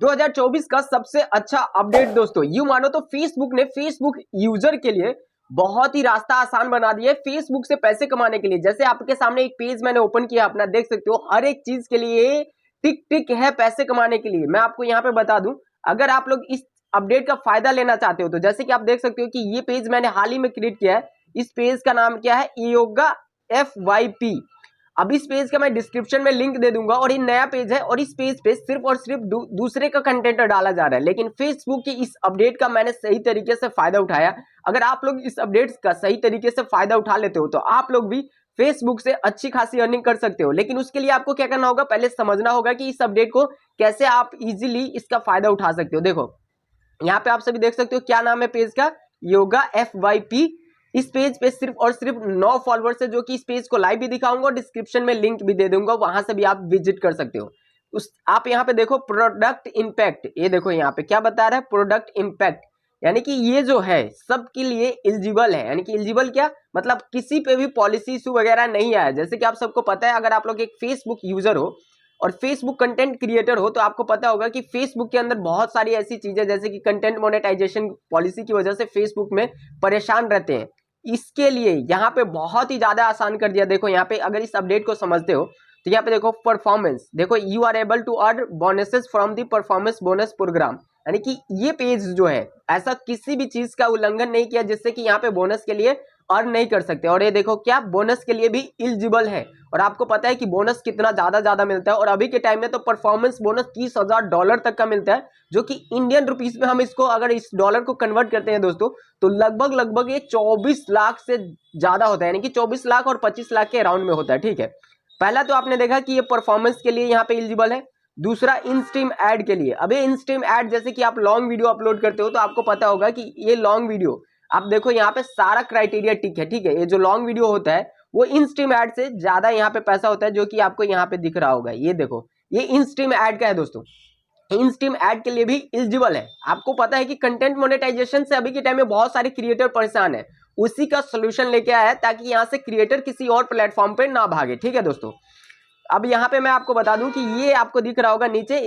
2024 का सबसे अच्छा अपडेट दोस्तों, यूं मानो तो फेसबुक ने फेसबुक यूजर के लिए बहुत ही रास्ता आसान बना दिया है फेसबुक से पैसे कमाने के लिए। जैसे आपके सामने एक पेज मैंने ओपन किया, अपना देख सकते हो, हर एक चीज के लिए टिक टिक है पैसे कमाने के लिए। मैं आपको यहाँ पे बता दूं, अगर आप लोग इस अपडेट का फायदा लेना चाहते हो तो जैसे कि आप देख सकते हो कि ये पेज मैंने हाल ही में क्रिएट किया है। इस पेज का नाम क्या है, योगा FYP। अब इस पेज का मैं डिस्क्रिप्शन में लिंक दे दूंगा और ये नया पेज है और इस पेज पे सिर्फ और सिर्फ दूसरे का कंटेंट डाला जा रहा है, लेकिन फेसबुक की इस अपडेट का मैंने सही तरीके से फायदा उठाया। अगर आप लोग इस अपडेट का सही तरीके से फायदा उठा लेते हो तो आप लोग भी फेसबुक से अच्छी खासी अर्निंग कर सकते हो। लेकिन उसके लिए आपको क्या करना होगा, पहले समझना होगा कि इस अपडेट को कैसे आप इजीली इसका फायदा उठा सकते हो। देखो यहाँ पे आप सभी देख सकते हो क्या नाम है पेज का, योगा FYP। इस पेज पे सिर्फ और सिर्फ 9 फॉलोअर्स है, जो कि इस पेज को लाइव भी दिखाऊंगा और डिस्क्रिप्शन में लिंक भी दे दूंगा, वहां से भी आप विजिट कर सकते हो। आप यहाँ पे देखो प्रोडक्ट इंपैक्ट, ये देखो यहाँ पे क्या बता रहा है, प्रोडक्ट इंपैक्ट, यानी कि ये जो है सबके लिए एलिजिबल है। यानी कि एलिजिबल क्या मतलब, किसी पे भी पॉलिसी इशू वगैरह नहीं आया। जैसे कि आप सबको पता है, अगर आप लोग एक फेसबुक यूजर हो और फेसबुक कंटेंट क्रिएटर हो तो आपको पता होगा कि फेसबुक के अंदर बहुत सारी ऐसी चीजें जैसे कि कंटेंट मोनेटाइजेशन पॉलिसी की वजह से फेसबुक में परेशान रहते हैं। इसके लिए यहाँ पे बहुत ही ज्यादा आसान कर दिया। देखो यहाँ पे अगर इस अपडेट को समझते हो तो यहाँ पे देखो परफॉर्मेंस, देखो you are able to earn bonuses from the performance bonus program. यानी कि ये पेज जो है ऐसा किसी भी चीज का उल्लंघन नहीं किया जिससे कि यहाँ पे बोनस के लिए अर्न नहीं कर सकते। और ये देखो क्या बोनस के लिए भी एलिजिबल है। और आपको पता है कि बोनस कितना ज्यादा मिलता है, और अभी के टाइम में तो परफॉर्मेंस बोनस $30,000 तक का मिलता है, जो कि इंडियन रुपीस में हम इसको अगर इस डॉलर को कन्वर्ट करते हैं दोस्तों तो लगभग ये 24 लाख से ज्यादा होता है। यानी कि 24 लाख और 25 लाख के अराउंड में होता है। ठीक है, पहला तो आपने देखा कि ये परफॉर्मेंस के लिए यहाँ पे एलिजिबल है। दूसरा इन स्ट्रीम एड के लिए। अब ये इन स्ट्रीम एड जैसे कि आप लॉन्ग वीडियो अपलोड करते हो तो आपको पता होगा कि ये लॉन्ग वीडियो, आप देखो यहाँ पे सारा क्राइटेरिया टिक है। ठीक है, ये जो लॉन्ग वीडियो होता है वो इन स्ट्रीम एड से ज्यादा यहाँ पे पैसा होता है, जो कि आपको यहाँ पे दिख रहा होगा। ये देखो ये इन स्ट्रीम एड का है दोस्तों, इन स्ट्रीम एड के लिए भी एलिजिबल है। आपको पता है कि कंटेंट मोनेटाइजेशन से अभी के टाइम में बहुत सारे क्रिएटर परेशान है, उसी का सोल्यूशन लेके आया है ताकि यहाँ से क्रिएटर किसी और प्लेटफॉर्म पे ना भागे। ठीक है दोस्तों, अब यहाँ पे मैं आपको बता दूं कि ये आपको दिख रहा होगा नीचे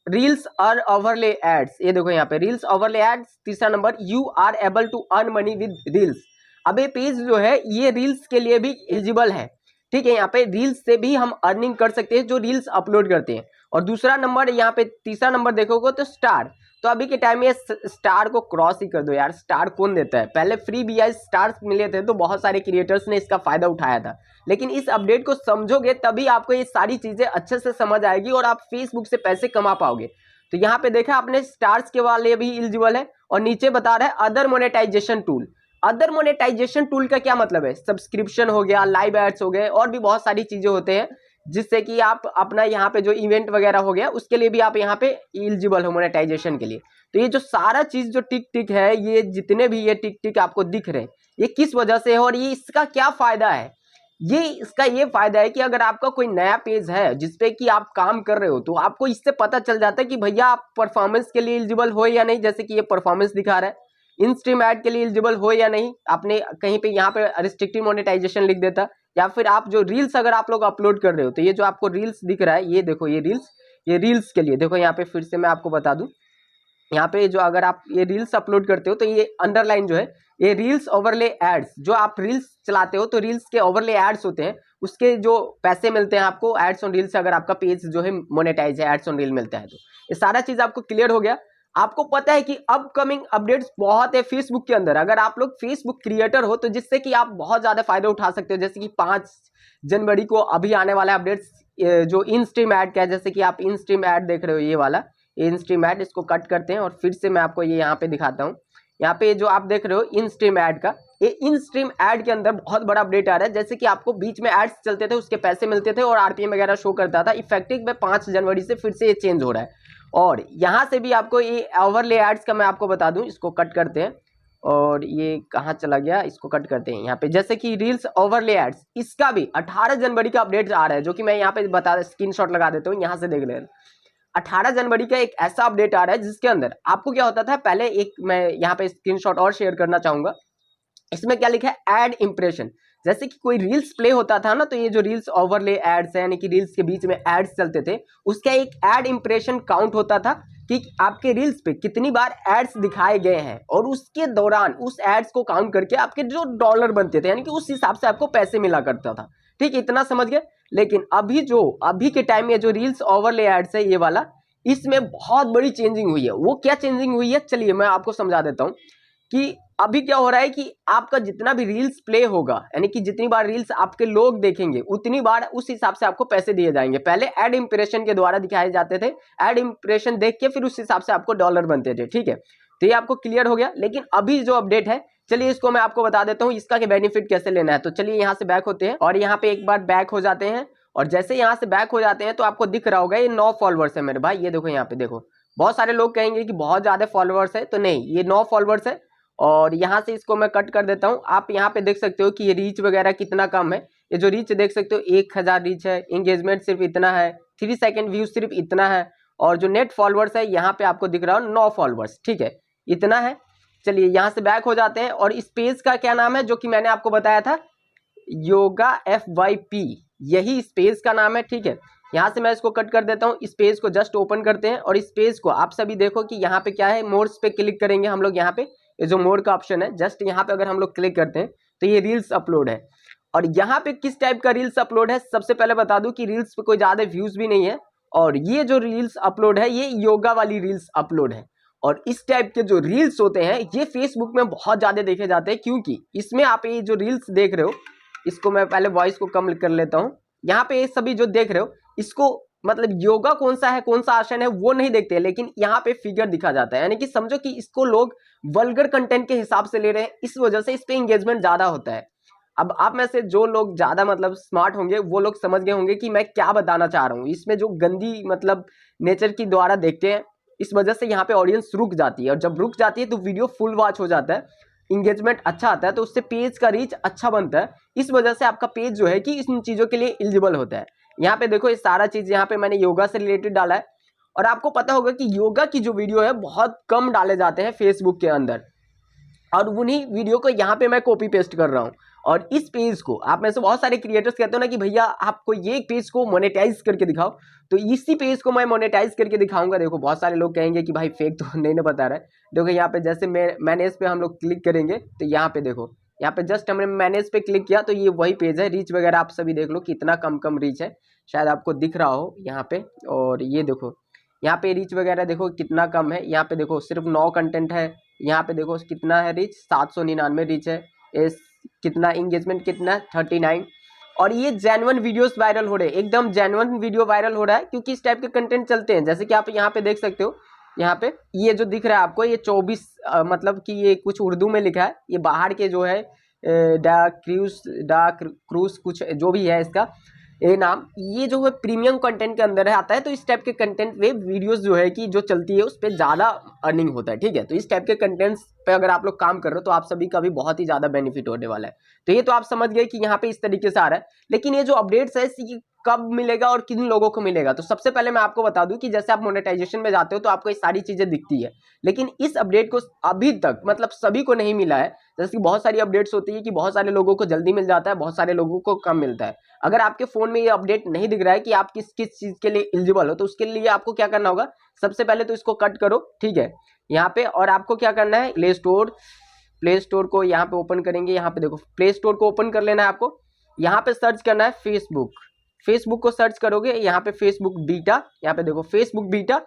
रील्स और ओवरले एड्स। ये देखो यहाँ पे रील्स ओवरले एड्स, तीसरा नंबर you are able to earn money with reels. अब ये पेज जो है ये रील्स के लिए भी एलिजिबल है। ठीक है, यहाँ पे रील्स से भी हम अर्निंग कर सकते हैं जो रील्स अपलोड करते हैं। और दूसरा नंबर यहाँ पे, तीसरा नंबर देखोगे तो स्टार। तो अभी के टाइम में स्टार को क्रॉस ही कर दो यार, स्टार कौन देता है। पहले फ्री BI स्टार्स मिले थे तो बहुत सारे क्रिएटर्स ने इसका फायदा उठाया था, लेकिन इस अपडेट को समझोगे तभी आपको ये सारी चीजें अच्छे से समझ आएगी और आप फेसबुक से पैसे कमा पाओगे। तो यहाँ पे देखा आपने स्टार्स के वाले भी एलिजिबल है। और नीचे बता रहा है other monetization tool. Other monetization tool का क्या मतलब है, सब्सक्रिप्शन हो गया, लाइव एड्स हो गए, और भी बहुत सारी चीजें होते हैं जिससे कि आप अपना यहाँ पे जो इवेंट वगैरह हो गया उसके लिए भी आप यहाँ पे एलिजिबल हो मोनेटाइजेशन के लिए। तो ये जो सारा चीज जो टिक टिक है, ये जितने भी ये टिक टिक आपको दिख रहे हैं, ये किस वजह से है और ये इसका क्या फायदा है। ये इसका ये फायदा है कि अगर आपका कोई नया पेज है जिसपे कि आप काम कर रहे हो तो आपको इससे पता चल जाता है कि भैया आप परफॉर्मेंस के लिए एलिजिबल हो या नहीं। जैसे कि ये परफॉर्मेंस दिखा रहा है, इन स्ट्रीम ऐड के लिए एलिजिबल हो या नहीं। आपने कहीं पे यहाँ पे रिस्ट्रिक्टिव मोनेटाइजेशन लिख देता, या फिर आप जो रील्स अगर आप लोग अपलोड कर रहे हो तो ये जो आपको रील्स दिख रहा है, ये देखो ये रील्स के लिए देखो यहाँ पे फिर से मैं आपको बता दूं, यहाँ पे जो अगर आप ये रील्स अपलोड करते हो तो ये अंडरलाइन जो है ये रील्स ओवरले एड्स, जो आप रील्स चलाते हो तो रील्स के ओवरले एड्स होते हैं, उसके जो पैसे मिलते हैं आपको एड्स ऑन रील से, अगर आपका पेज जो है मोनेटाइज है, एड्स ऑन रील मिलता है। तो ये सारा चीज आपको क्लियर हो गया। आपको पता है कि अपकमिंग अपडेट्स बहुत है फेसबुक के अंदर। अगर आप लोग फेसबुक क्रिएटर हो तो जिससे कि आप बहुत ज्यादा फायदा उठा सकते हो। जैसे कि 5 जनवरी को अभी आने वाला अपडेट्स जो इन स्ट्रीम ऐड का है, जैसे कि आप इन स्ट्रीम ऐड देख रहे हो, ये वाला इन स्ट्रीम ऐड, इसको कट करते हैं और फिर से मैं आपको ये यहाँ पे दिखाता हूँ। यहाँ पे जो आप देख रहे हो इन स्ट्रीम ऐड का, ये इन स्ट्रीम ऐड के अंदर बहुत बड़ा अपडेट आ रहा है। जैसे कि आपको बीच में एड्स चलते थे, उसके पैसे मिलते थे और RPM वगैरह शो करता था। इफेक्टिव में 5 जनवरी से फिर से ये चेंज हो रहा है। और यहाँ से भी आपको ये ओवरले एड्स का मैं आपको बता दूं, इसको कट करते हैं और ये कहाँ चला गया, इसको कट करते हैं। यहाँ पे जैसे कि रील्स ओवरले एड्स, इसका भी 18 जनवरी का अपडेट आ रहा है, जो कि मैं यहाँ पे बता स्क्रीनशॉट लगा देता हूँ, यहाँ से देख लेना। 18 जनवरी का एक ऐसा अपडेट आ रहा है जिसके अंदर आपको क्या होता था, पहले एक मैं यहाँ पे स्क्रीनशॉट और शेयर करना चाहूंगा। इसमें क्या लिखा है, एड इंप्रेशन। जैसे कि कोई रील्स प्ले होता था ना, तो ये जो रील्स ओवरले एड्स है, यानी कि रील्स के बीच में एड्स चलते थे, उसका एक एड इंप्रेशन काउंट होता था, कि आपके रील्स पे कितनी बार एड्स दिखाए गए हैं और उसके दौरान उस एड्स को काउंट करके आपके जो डॉलर बनते थे, यानी कि उस हिसाब से आपको पैसे मिला करता था। ठीक, इतना समझ गए। लेकिन अभी के टाइम में जो रील्स ओवरले एड्स है ये वाला, इसमें बहुत बड़ी चेंजिंग हुई है। वो क्या चेंजिंग हुई है, चलिए मैं आपको समझा देता हूँ कि अभी क्या हो रहा है कि आपका जितना भी रील्स प्ले होगा, यानी कि जितनी बार रील्स आपके लोग देखेंगे उतनी बार उस हिसाब से आपको पैसे दिए जाएंगे। पहले एड इंप्रेशन के द्वारा दिखाए जाते थे, एड इंप्रेशन देख के फिर उस हिसाब से आपको डॉलर बनते थे। ठीक है, तो ये आपको क्लियर हो गया। लेकिन अभी जो अपडेट है, चलिए इसको मैं आपको बता देता हूँ इसका बेनिफिट कैसे लेना है। तो चलिए यहाँ से बैक होते हैं और यहाँ पे एक बार बैक हो जाते हैं, और जैसे यहाँ से बैक हो जाते हैं तो आपको दिख रहा होगा ये 9 फॉलोअर्स है मेरे भाई। ये देखो यहाँ पे देखो, बहुत सारे लोग कहेंगे कि बहुत ज्यादा फॉलोअर्स है, तो नहीं, ये 9 फॉलोअर्स है। और यहाँ से इसको मैं कट कर देता हूँ। आप यहाँ पे देख सकते हो कि ये रीच वगैरह कितना कम है। ये जो रीच देख सकते हो 1000 रीच है, इंगेजमेंट सिर्फ इतना है, 3 सेकंड व्यू सिर्फ इतना है, और जो नेट फॉलोअर्स है यहाँ पे आपको दिख रहा है 9 फॉलोअर्स। ठीक है, इतना है। चलिए यहाँ से बैक हो जाते हैं, और इस पेज का क्या नाम है जो कि मैंने आपको बताया था, योगा FYP, यही इस पेज का नाम है। ठीक है, यहाँ से मैं इसको कट कर देता हूँ। इस पेज को जस्ट ओपन करते हैं, और इस पेज को आप सभी देखो कि यहाँ पे क्या है, मोड्स पे क्लिक करेंगे हम लोग। यहाँ पे ये जो मोड का ऑप्शन है, जस्ट यहाँ पे अगर हम लोग क्लिक करते हैं तो ये रील्स अपलोड है। और यहाँ पे किस टाइप का रील्स अपलोड है, सबसे पहले बता दूं कि रील्स पे कोई ज्यादा व्यूज भी नहीं है, और ये जो रील्स अपलोड है ये योगा वाली रील्स अपलोड है। और इस टाइप के जो रील्स होते हैं ये फेसबुक में बहुत ज्यादा देखे जाते हैं, क्योंकि इसमें आप ये जो रील्स देख रहे हो, इसको मैं पहले वॉइस को कम कर लेता हूँ। यहाँ पे ये सभी जो देख रहे हो, इसको मतलब योगा कौन सा है, कौन सा आसन है वो नहीं देखते, लेकिन यहाँ पे फिगर दिखा जाता है। यानी कि समझो कि इसको लोग वल्गर कंटेंट के हिसाब से ले रहे हैं, इस वजह से इस पे एंगेजमेंट ज्यादा होता है। अब आप में से जो लोग ज्यादा मतलब स्मार्ट होंगे वो लोग समझ गए होंगे कि मैं क्या बताना चाह रहा हूँ। इसमें जो गंदी मतलब नेचर की द्वारा देखते हैं, इस वजह से यहाँ पे ऑडियंस रुक जाती है, और जब रुक जाती है तो वीडियो फुल वॉच हो जाता है, इंगेजमेंट अच्छा आता है, तो उससे पेज का रीच अच्छा बनता है। इस वजह से आपका पेज जो है कि इन चीजों के लिए एलिजिबल होता है। यहाँ पे देखो ये सारा चीज यहाँ पे मैंने योगा से रिलेटेड डाला है, और आपको पता होगा कि योगा की जो वीडियो है बहुत कम डाले जाते हैं फेसबुक के अंदर, और उन्हीं वीडियो को यहाँ पे मैं कॉपी पेस्ट कर रहा हूँ। और इस पेज को आप में से बहुत सारे क्रिएटर्स कहते हो ना कि भैया आपको ये पेज को मोनेटाइज करके दिखाओ, तो इसी पेज को मैं मोनेटाइज करके दिखाऊंगा। देखो बहुत सारे लोग कहेंगे कि भाई फेक तो नहीं ना बता रहा है। देखो यहाँ पे जैसे मैनेज पे हम लोग क्लिक करेंगे तो यहाँ पे देखो, यहाँ पे जस्ट हमने मैनेज पे क्लिक किया तो ये वही पेज है। रीच वगैरह आप सभी देख लो कितना कम रीच है, शायद आपको दिख रहा हो यहाँ पे। और ये देखो यहाँ पे रीच वगैरह देखो कितना कम है। यहाँ पे देखो सिर्फ 9 कंटेंट है। यहाँ पे देखो कितना है रीच, 799 रीच है। इस कितना इंगेजमेंट कितना 39। और ये जेन्युइन वीडियोस वायरल हो रहे हैं, एकदम जेन्युइन वीडियो वायरल हो रहा है, क्योंकि इस टाइप के कंटेंट चलते हैं। जैसे कि आप यहाँ पे देख सकते हो, यहाँ पे ये जो दिख रहा है आपको, ये 24 मतलब कि ये कुछ उर्दू में लिखा है, ये बाहर के जो है डा क्रूज कुछ जो भी है इसका ये नाम, ये जो है प्रीमियम कंटेंट के अंदर आता है। तो इस टाइप के कंटेंट पे वीडियोस जो है कि जो चलती है उस पर ज़्यादा अर्निंग होता है। ठीक है, तो इस टाइप के कंटेंट्स पे अगर आप लोग काम कर रहे हो तो आप सभी का भी बहुत ही ज़्यादा बेनिफिट होने वाला है। तो ये तो आप समझ गए कि यहाँ पे इस तरीके से आ रहा है। लेकिन ये जो अपडेट्स है ये कब मिलेगा और किन लोगों को मिलेगा, तो सबसे पहले मैं आपको बता दूं कि जैसे आप मोनेटाइजेशन में जाते हो तो आपको ये सारी चीज़ें दिखती है, लेकिन इस अपडेट को अभी तक मतलब सभी को नहीं मिला है। जैसे कि बहुत सारी अपडेट्स होती है कि बहुत सारे लोगों को जल्दी मिल जाता है, बहुत सारे लोगों को कम मिलता है। अगर आपके फोन में ये अपडेट नहीं दिख रहा है कि आप किस किस चीज के लिए एलिजिबल हो, तो उसके लिए आपको क्या करना होगा, सबसे पहले तो इसको कट करो। ठीक है, यहाँ पे, और आपको क्या करना है, प्ले स्टोर को यहाँ पे ओपन करेंगे। यहाँ पे देखो प्ले स्टोर को ओपन कर लेना है आपको। यहाँ पे सर्च करना है फेसबुक को सर्च करोगे, यहाँ पे फेसबुक बीटा, यहाँ पे देखो फेसबुक बीटा।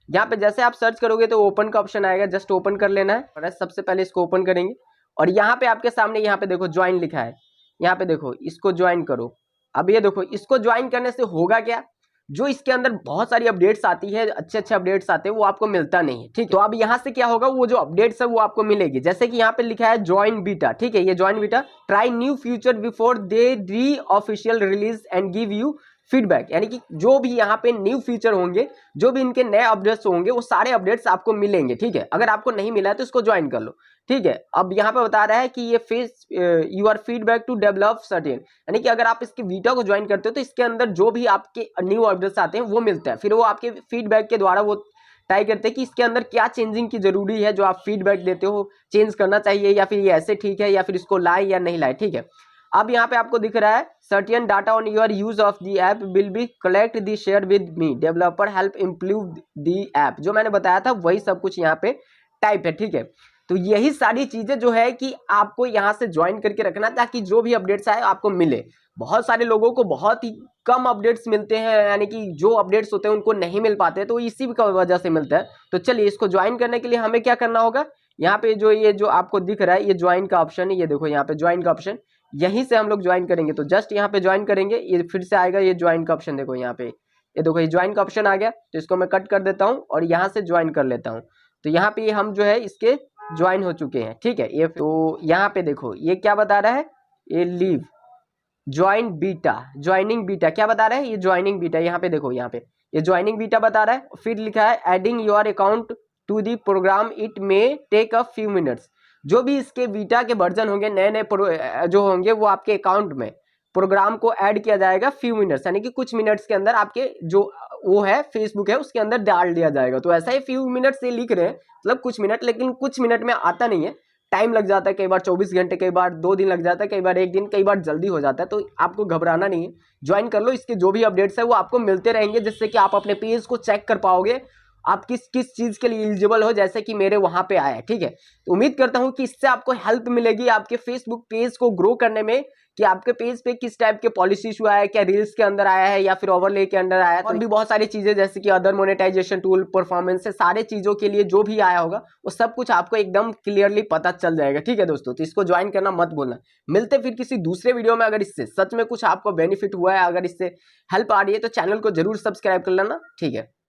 यहाँ पे जैसे आप सर्च करोगे तो ओपन का ऑप्शन आएगा, जस्ट ओपन कर लेना है। और सबसे पहले इसको ओपन करेंगे, और यहाँ पे आपके सामने यहाँ पे देखो ज्वाइन लिखा है, यहाँ पे देखो इसको ज्वाइन करो। अब ये देखो इसको ज्वाइन करने से होगा क्या, जो इसके अंदर बहुत सारी अपडेट्स आती है, अच्छे अपडेट्स आते हैं, वो आपको मिलता नहीं है। ठीक, तो अब यहाँ से क्या होगा, वो जो अपडेट्स है वो आपको मिलेगी। जैसे कि यहाँ पे लिखा है ज्वाइन बीटा, ठीक है, ये join beta, try new feature before their official release and give you feedback. यानी कि जो भी यहाँ पे न्यू फीचर होंगे, जो भी इनके नए अपडेट्स होंगे, वो सारे अपडेट्स आपको मिलेंगे। ठीक है, अगर आपको नहीं मिला है तो इसको ज्वाइन कर लो। ठीक है, अब यहाँ पे बता रहा है कि ये face your feedback to develop certain, यानी कि अगर आप इसके बीटा को ज्वाइन करते हो तो इसके अंदर जो भी आपके न्यू अपडेट्स आते हैं वो मिलता है। फिर वो आपके फीडबैक के द्वारा वो ट्राई करते हैं कि इसके अंदर क्या चेंजिंग की जरूरी है, जो आप फीडबैक देते हो चेंज करना चाहिए, या फिर ये ऐसे ठीक है, या फिर इसको लाए या नहीं लाए। ठीक है, अब यहाँ पे आपको दिख रहा है certain data on your use of the app will be collect the share with me developer help improve the app. जो मैंने बताया था वही सब कुछ यहाँ पे टाइप है, ठीक है। तो यही सारी चीजें जो है कि आपको यहाँ से ज्वाइन करके रखना ताकि जो भी अपडेट्स आए आपको मिले। बहुत सारे लोगों को बहुत ही कम अपडेट्स मिलते हैं, यानी कि जो अपडेट्स होते हैं उनको नहीं मिल पाते, तो इसी की वजह से मिलता है। तो चलिए इसको ज्वाइन करने के लिए हमें क्या करना होगा, यहाँ पे ये जो आपको दिख रहा है ये ज्वाइन का ऑप्शन है, ये देखो यहाँ पे ज्वाइन का ऑप्शन, यहीं से हम लोग ज्वाइन करेंगे। तो जस्ट यहाँ पे ज्वाइन करेंगे, ये फिर से आएगा ये ज्वाइन का ऑप्शन, देखो यहाँ पे, ये देखो ये ज्वाइन का ऑप्शन आ गया। तो इसको मैं कट कर देता हूँ और यहाँ से ज्वाइन कर लेता हूँ। तो यहाँ पे हम जो है इसके ज्वाइन हो चुके हैं, ठीक है। ये तो यहाँ पे देखो ये क्या बता रहा है, ये leave join beta, joining beta क्या बता रहा है, ये ज्वाइनिंग बीटा, यहाँ पे देखो यहाँ पे ये ज्वाइनिंग बीटा बता रहा है। फिर लिखा है adding your account to the program it may take a few minutes. जो भी इसके बीटा के वर्जन होंगे, नए नए जो होंगे वो आपके अकाउंट में प्रोग्राम को ऐड किया जाएगा फ्यू मिनट्स, यानी कि कुछ मिनट्स के अंदर आपके जो वो है फेसबुक है उसके अंदर डाल दिया जाएगा। तो ऐसा ही फ्यू मिनट से लिख रहे हैं, मतलब कुछ मिनट, लेकिन कुछ मिनट में आता नहीं है, टाइम लग जाता है, कई बार 24 घंटे, कई बार 2 दिन लग जाता है, कई बार 1 दिन, कई बार जल्दी हो जाता है। तो आपको घबराना नहीं है, ज्वाइन कर लो, इसके जो भी अपडेट्स है वो आपको मिलते रहेंगे, जिससे कि आप अपने पेज को चेक कर पाओगे आप किस किस चीज के लिए एलिजिबल हो, जैसे कि मेरे वहां पे आया है, ठीक है। तो उम्मीद करता हूं कि इससे आपको हेल्प मिलेगी आपके फेसबुक पेज को ग्रो करने में, कि आपके पेज पे किस टाइप के पॉलिसी इशू आया है, क्या रील्स के अंदर आया है या फिर ओवरले के अंदर आया है, और भी बहुत सारी चीजें जैसे कि अदर मोनेटाइजेशन टूल, परफॉर्मेंस से सारे चीजों के लिए जो भी आया होगा वो सब कुछ आपको एकदम क्लियरली पता चल जाएगा, ठीक है दोस्तों। तो इसको ज्वाइन करना मत भूलना। मिलते फिर किसी दूसरे वीडियो में। अगर इससे सच में कुछ आपको बेनिफिट हुआ है, अगर इससे हेल्प आ रही है तो चैनल को जरूर सब्सक्राइब कर लेना, ठीक है।